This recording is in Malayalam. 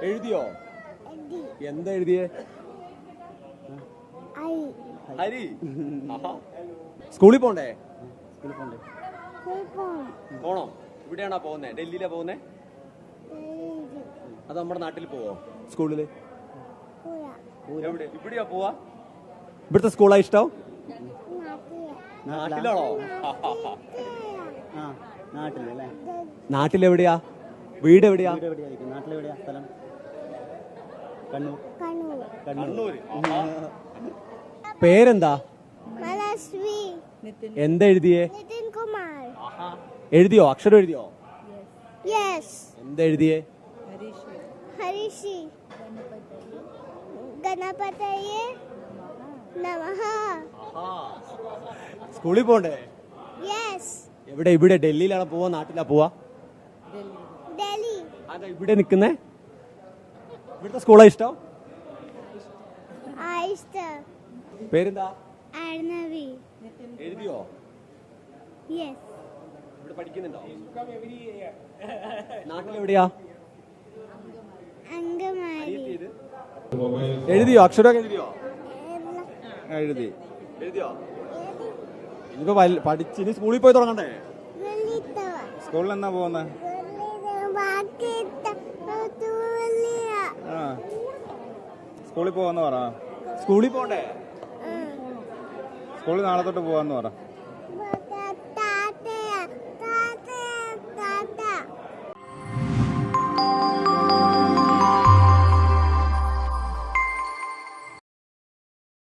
എഴുതിയോ? എന്താ എഴുതിയേ? ഹരി. സ്കൂളിൽ പോണ്ടേ? പോണോ? ഇവിടെയാണോ പോകുന്നേ? ഡൽഹിയിലാ പോകുന്നേ? അത് നമ്മുടെ നാട്ടിൽ പോവോ സ്കൂളില്? എവിടെ? ഇവിടെയാ പോവാ? ഇവിടുത്തെ സ്കൂളാ ഇഷ്ടം? നാട്ടിലാണോ? നാട്ടിലെവിടെയാ? വീട് എവിടെയാ? കണ്ണൂർ. പേരെന്താ? എന്താ എഴുതിയേ? എഴുതിയോ? അക്ഷരം എഴുതിയോ? എന്താ എഴുതിയേ? ഹരിഷി ഗണപതയേ നമഃ. സ്കൂളിൽ പോണ്ടേ? എവിടെ? ഇവിടെ ഡൽഹിയിലാണ് പോവാ നാട്ടിലാ പോവാ? ഡൽഹി. അതാ ഇവിടെ നിക്കുന്നേ? ഇവിടുത്തെ സ്കൂളാ ഇഷ്ടം? പേരെന്താ? അർണവി. എഴുതിയോ? ഇവിടെ പഠിക്കുന്നുണ്ടോ? നാട്ടിലെവിടെയാ? അങ്കമാലി. എഴുതിയോ? അക്ഷരമൊക്കെ എഴുതിയോ? എഴുതിയോ? ഇനിയിപ്പോ പഠിച്ചിനി സ്കൂളിൽ പോയി തുടങ്ങണ്ടേ? സ്കൂളിൽ എന്നാ പോകുന്നത്? സ്കൂളിൽ പോവാന്ന് പറ. സ്കൂളിൽ പോണ്ടേ? സ്കൂളിൽ നാളെ തൊട്ട് പോവാന്ന് പറ.